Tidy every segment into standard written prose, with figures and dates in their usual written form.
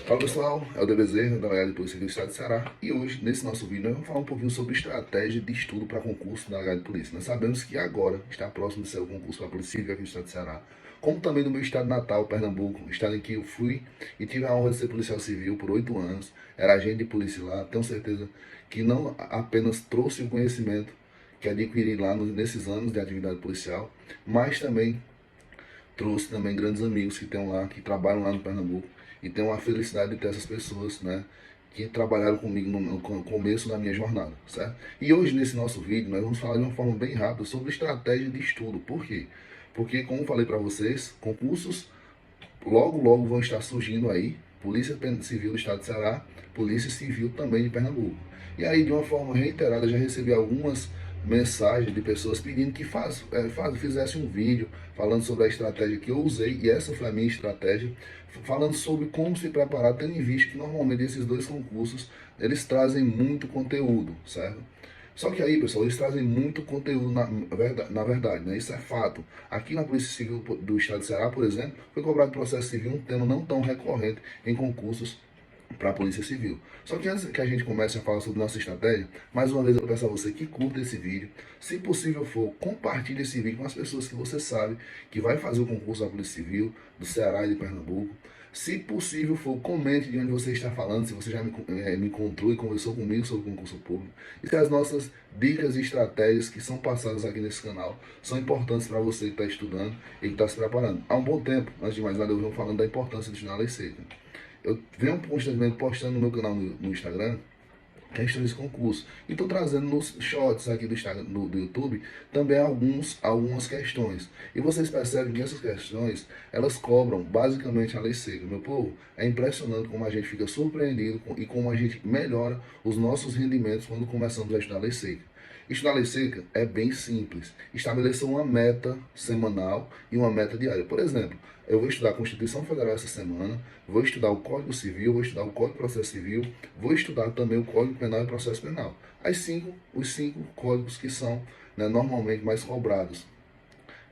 Fala pessoal, é o DBZ, da Delegado de Polícia aqui do Estado de Ceará. E hoje, nesse nosso vídeo, nós vamos falar um pouquinho sobre estratégia de estudo para concurso da Delegado de Polícia. Nós sabemos que agora está próximo de ser o concurso para a Polícia Civil aqui do Estado de Ceará, como também no meu estado natal, Pernambuco, estado em que eu fui e tive a honra de ser policial civil por 8 anos, era agente de polícia lá. Tenho certeza que não apenas trouxe o conhecimento que adquiri lá nesses anos de atividade policial, mas também trouxe também grandes amigos que tem lá, que trabalham lá no Pernambuco, e tenho a felicidade de ter essas pessoas, né, que trabalharam comigo no começo da minha jornada, certo? E hoje, nesse nosso vídeo, nós vamos falar de uma forma bem rápida sobre estratégia de estudo. Por quê? Porque, como falei para vocês, concursos logo vão estar surgindo aí, Polícia Civil do Estado de Ceará, Polícia Civil também de Pernambuco. E aí, de uma forma reiterada, já recebi algumas mensagens de pessoas pedindo que fizesse um vídeo falando sobre a estratégia que eu usei, e essa foi a minha estratégia, falando sobre como se preparar, tendo em vista que normalmente esses dois concursos, eles trazem muito conteúdo, certo? Só que aí, pessoal, eles trazem muito conteúdo na verdade, né? Isso é fato. Aqui na Polícia Civil do Estado de Ceará, por exemplo, foi cobrado processo civil, um tema não tão recorrente em concursos para a Polícia Civil. Só que antes que a gente comece a falar sobre nossa estratégia, mais uma vez eu peço a você que curta esse vídeo. Se possível for, compartilhe esse vídeo com as pessoas que você sabe que vai fazer o concurso da Polícia Civil do Ceará e de Pernambuco. Se possível for, comente de onde você está falando, se você já me encontrou e conversou comigo sobre o concurso público. E se as nossas dicas e estratégias que são passadas aqui nesse canal são importantes para você que está estudando e que está se preparando. Há um bom tempo, antes de mais nada, eu venho falando da importância de estudar a lei seca. Eu venho constantemente postando no meu canal no Instagram questões de concurso. E estou trazendo nos shorts aqui do Instagram, do YouTube, também algumas questões. E vocês percebem que essas questões, elas cobram basicamente a lei seca. Meu povo, é impressionante como a gente fica surpreendido e como a gente melhora os nossos rendimentos quando começamos a estudar a lei seca. Estudar a lei seca é bem simples. Estabeleça uma meta semanal e uma meta diária. Por exemplo, eu vou estudar a Constituição Federal essa semana, vou estudar o Código Civil, vou estudar o Código de Processo Civil, vou estudar também o Código Penal e Processo Penal. Os cinco códigos que são, né, normalmente mais cobrados,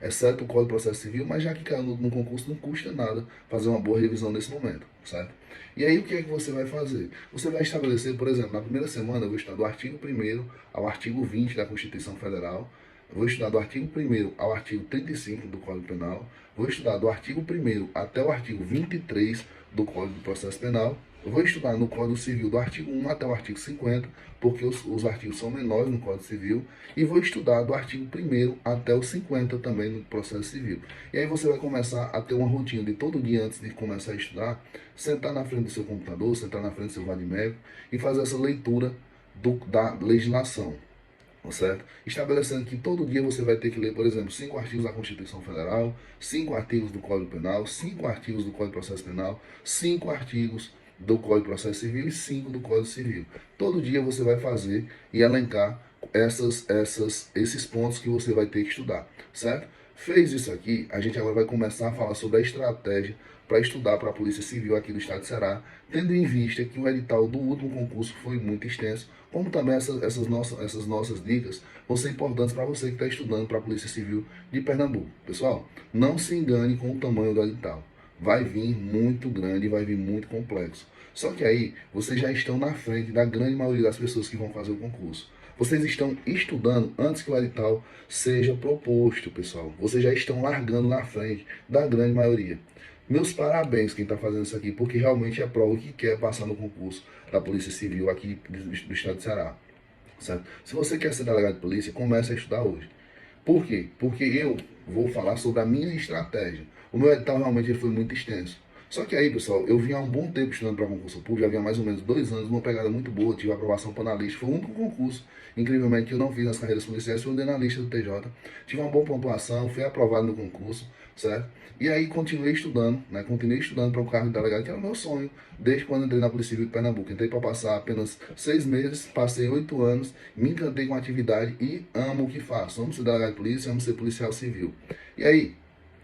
exceto o Código de Processo Civil, mas já que caiu no concurso, não custa nada fazer uma boa revisão nesse momento, certo? E aí o que é que você vai fazer? Você vai estabelecer, por exemplo, na primeira semana eu vou estudar do artigo 1º ao artigo 20 da Constituição Federal, vou estudar do artigo 1º ao artigo 35 do Código Penal, vou estudar do artigo 1º até o artigo 23 do Código de Processo Penal. Eu vou estudar no Código Civil do artigo 1 até o artigo 50, porque os artigos são menores no Código Civil, e vou estudar do artigo 1º até o 50 também no Processo Civil. E aí você vai começar a ter uma rotina de todo dia antes de começar a estudar, sentar na frente do seu computador, sentar na frente do seu vademecum e fazer essa leitura da legislação. Certo? Estabelecendo que todo dia você vai ter que ler, por exemplo, 5 artigos da Constituição Federal, 5 artigos do Código Penal, 5 artigos do Código de Processo Penal, 5 artigos do Código de Processo Civil e 5 do Código Civil. Todo dia você vai fazer e elencar esses pontos que você vai ter que estudar, certo? Fez isso aqui, a gente agora vai começar a falar sobre a estratégia para estudar para a Polícia Civil aqui do Estado de Ceará, tendo em vista que o edital do último concurso foi muito extenso, como também essas nossas dicas vão ser importantes para você que está estudando para a Polícia Civil de Pernambuco. Pessoal, não se engane com o tamanho do edital. Vai vir muito grande, vai vir muito complexo. Só que aí, vocês já estão na frente da grande maioria das pessoas que vão fazer o concurso. Vocês estão estudando antes que o edital seja proposto, pessoal. Vocês já estão largando na frente da grande maioria. Meus parabéns quem está fazendo isso aqui, porque realmente é prova que quer passar no concurso da Polícia Civil aqui do Estado de Ceará. Certo? Se você quer ser delegado de polícia, comece a estudar hoje. Por quê? Porque eu vou falar sobre a minha estratégia. O meu edital realmente ele foi muito extenso. Só que aí, pessoal, eu vinha há um bom tempo estudando para concurso público, já havia mais ou menos 2 anos, uma pegada muito boa, tive aprovação para analista, foi o único concurso, incrivelmente, que eu não fiz nas carreiras policiais, foi o de analista do TJ. Tive uma boa pontuação, fui aprovado no concurso, certo? E aí continuei estudando, né? Continuei estudando para o cargo de delegado, que era o meu sonho, desde quando entrei na Polícia Civil de Pernambuco. Entrei para passar apenas 6 meses, passei 8 anos, me encantei com a atividade e amo o que faço. Amo ser delegado de polícia, amo ser policial civil. E aí,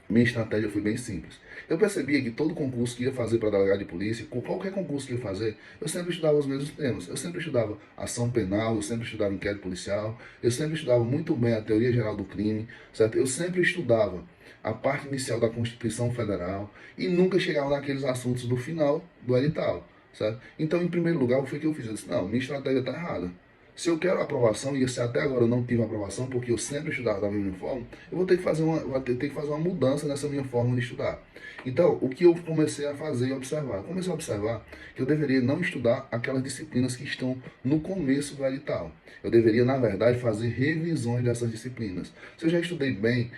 minha estratégia foi bem simples. Eu percebia que todo concurso que ia fazer para delegado de polícia, qualquer concurso que ia fazer, eu sempre estudava os mesmos temas. Eu sempre estudava ação penal, eu sempre estudava inquérito policial, eu sempre estudava muito bem a teoria geral do crime, certo? Eu sempre estudava a parte inicial da Constituição Federal e nunca chegava naqueles assuntos do final do edital, certo? Então, em primeiro lugar, o que foi que eu fiz? Eu disse, não, minha estratégia está errada. Se eu quero aprovação, e se até agora eu não tive aprovação, porque eu sempre estudava da mesma forma, eu vou ter que fazer uma mudança nessa minha forma de estudar. Então, o que eu comecei a fazer e observar? Eu comecei a observar que eu deveria não estudar aquelas disciplinas que estão no começo do edital. Eu deveria, na verdade, fazer revisões dessas disciplinas. Se eu já estudei bem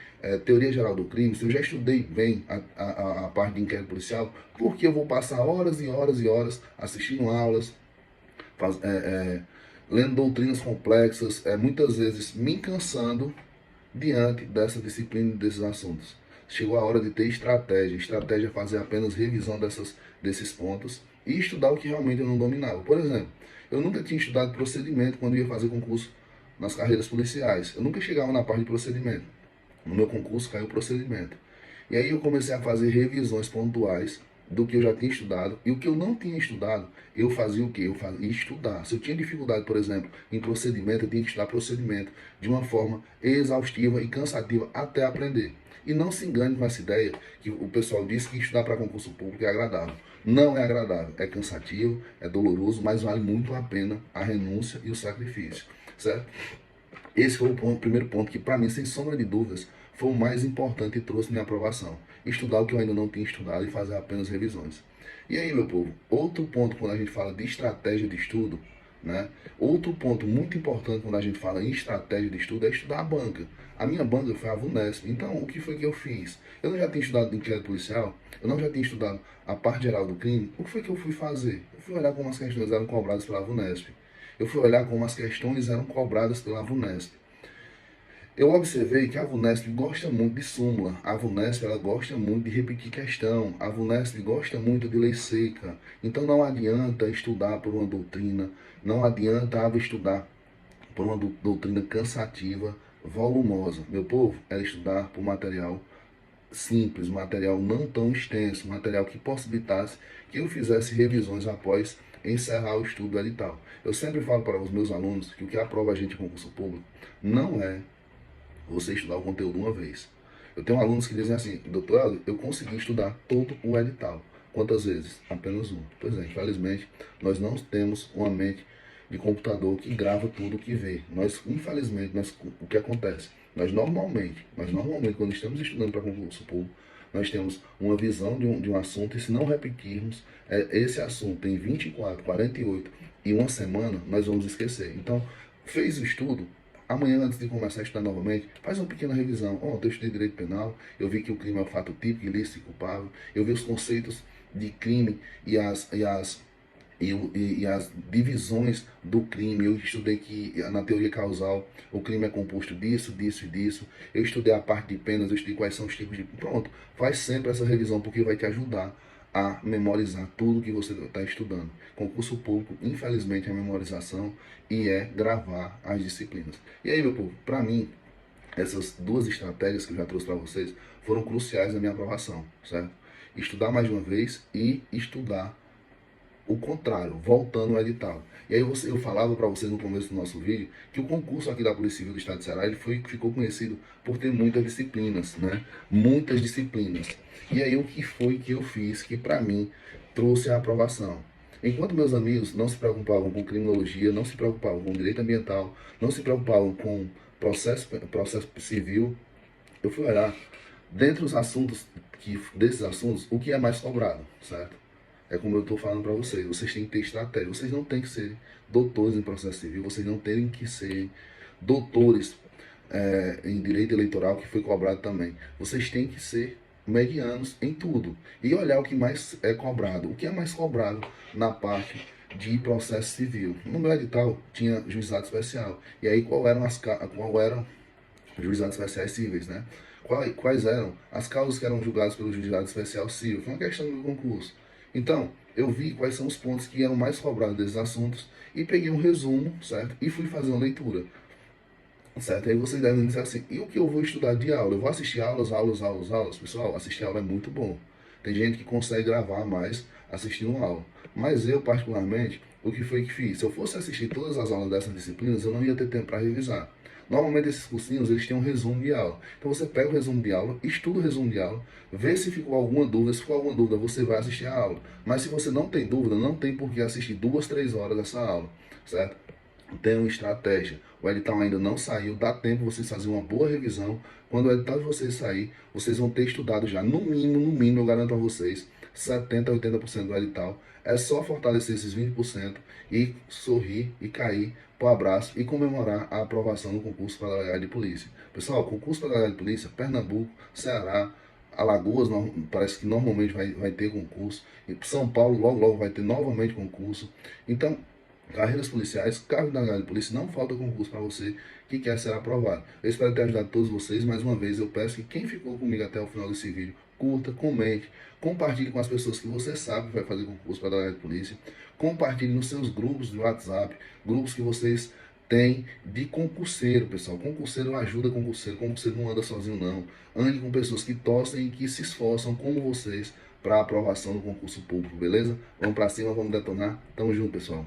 teoria geral do crime, se eu já estudei bem a parte de inquérito policial, por que eu vou passar horas e horas e horas assistindo aulas, lendo doutrinas complexas, muitas vezes me cansando diante dessa disciplina e desses assuntos? Chegou a hora de ter estratégia. Estratégia é fazer apenas revisão desses pontos e estudar o que realmente eu não dominava. Por exemplo, eu nunca tinha estudado procedimento quando ia fazer concurso nas carreiras policiais. Eu nunca chegava na parte de procedimento. No meu concurso caiu o procedimento. E aí eu comecei a fazer revisões pontuais do que eu já tinha estudado. E o que eu não tinha estudado, eu fazia o quê? Eu fazia estudar. Se eu tinha dificuldade, por exemplo, em procedimento, eu tinha que estudar procedimento de uma forma exaustiva e cansativa até aprender. E não se engane com essa ideia que o pessoal diz que estudar para concurso público é agradável. Não é agradável, é cansativo, é doloroso, mas vale muito a pena a renúncia e o sacrifício, certo? Esse foi o primeiro ponto que, para mim, sem sombra de dúvidas, foi o mais importante e trouxe minha aprovação. Estudar o que eu ainda não tinha estudado e fazer apenas revisões. E aí, meu povo, outro ponto quando a gente fala de estratégia de estudo, né? Outro ponto muito importante quando a gente fala em estratégia de estudo é estudar a banca. A minha banca foi a VUNESP. Então, o que foi que eu fiz? Eu não já tinha estudado inquérito policial, eu não já tinha estudado a parte geral do crime. O que foi que eu fui fazer? Eu fui olhar como as questões eram cobradas pela VUNESP. Eu fui olhar como as questões eram cobradas pela VUNESP. Eu observei que a VUNESP gosta muito de súmula, a VUNESP ela gosta muito de repetir questão, a VUNESP gosta muito de lei seca. Então não adianta estudar por uma doutrina, não adianta estudar por uma doutrina cansativa, volumosa. Meu povo, era estudar por material simples, material não tão extenso, material que possibilitasse que eu fizesse revisões após encerrar o estudo edital. Eu sempre falo para os meus alunos que o que aprova a gente em concurso público não é você estudar o conteúdo uma vez. Eu tenho alunos que dizem assim, doutor, eu consegui estudar todo o edital. Quantas vezes? Apenas um. Pois é, infelizmente, nós não temos uma mente de computador que grava tudo o que vê. Infelizmente, o que acontece? Nós normalmente, quando estamos estudando para concurso público, nós temos uma visão de um assunto e se não repetirmos esse assunto em 24, 48 e uma semana, nós vamos esquecer. Então, fez o estudo, amanhã, antes de começar a estudar novamente, faz uma pequena revisão. Ontem eu estudei direito penal, eu vi que o crime é o fato típico, ilícito e culpável. Eu vi os conceitos de crime e as divisões do crime. Eu estudei que na teoria causal o crime é composto disso, disso e disso. Eu estudei a parte de penas, eu estudei quais são os tipos de... Pronto, faz sempre essa revisão porque vai te ajudar a memorizar tudo que você está estudando. Concurso público, infelizmente, é memorização e é gravar as disciplinas. E aí, meu povo, para mim, essas duas estratégias que eu já trouxe para vocês foram cruciais na minha aprovação, certo? Estudar mais de uma vez e estudar o contrário, voltando ao edital. E aí eu falava para vocês no começo do nosso vídeo que o concurso aqui da Polícia Civil do Estado de Ceará ficou conhecido por ter muitas disciplinas, né? Muitas disciplinas. E aí o que foi que eu fiz que para mim trouxe a aprovação? Enquanto meus amigos não se preocupavam com criminologia, não se preocupavam com direito ambiental, não se preocupavam com processo civil, eu fui olhar dentre os assuntos desses assuntos, o que é mais cobrado, certo? É como eu estou falando para vocês, vocês têm que ter estratégia, vocês não têm que ser doutores em processo civil, vocês não têm que ser doutores em direito eleitoral, que foi cobrado também. Vocês têm que ser medianos em tudo e olhar o que mais é cobrado. O que é mais cobrado na parte de processo civil? No meu edital tinha juizado especial. E aí qual eram juizados especiais cíveis, né? Quais eram as causas que eram julgadas pelo juizado especial civil? Foi uma questão do concurso. Então, eu vi quais são os pontos que eram mais cobrados desses assuntos e peguei um resumo, certo? E fui fazer uma leitura. certo? Aí vocês devem dizer assim, e o que eu vou estudar de aula? Eu vou assistir aulas? Pessoal, assistir aula é muito bom. Tem gente que consegue gravar mais assistindo uma aula. Mas eu, particularmente, o que foi que fiz? Se eu fosse assistir todas as aulas dessas disciplinas, eu não ia ter tempo para revisar. Normalmente esses cursinhos, eles têm um resumo de aula. Então você pega o resumo de aula, estuda o resumo de aula, vê se ficou alguma dúvida. Se ficou alguma dúvida, você vai assistir a aula. Mas se você não tem dúvida, não tem por que assistir 2, 3 horas dessa aula, certo? Tem uma estratégia. O edital ainda não saiu, dá tempo vocês fazerem uma boa revisão. Quando o edital de vocês sair, vocês vão ter estudado já, no mínimo, eu garanto a vocês, 70 a 80% do edital. É só fortalecer esses 20% e sorrir e cair para o abraço e comemorar a aprovação do concurso para a delegado de polícia. Pessoal, concurso para a delegado de polícia, Pernambuco, Ceará, Alagoas parece que normalmente vai ter concurso. E São Paulo logo vai ter novamente concurso. Então, carreiras policiais, cargo da delegado de polícia, não falta concurso para você que quer ser aprovado. Eu espero ter ajudado todos vocês. Mais uma vez, eu peço que quem ficou comigo até o final desse vídeo, curta, comente, compartilhe com as pessoas que você sabe que vai fazer concurso para delegado de polícia. Compartilhe nos seus grupos de WhatsApp, grupos que vocês têm de concurseiro, pessoal. Concurseiro ajuda concurseiro. Concurseiro não anda sozinho, não. Ande com pessoas que torcem e que se esforçam, como vocês, para a aprovação do concurso público, beleza? Vamos para cima, vamos detonar. Tamo junto, pessoal.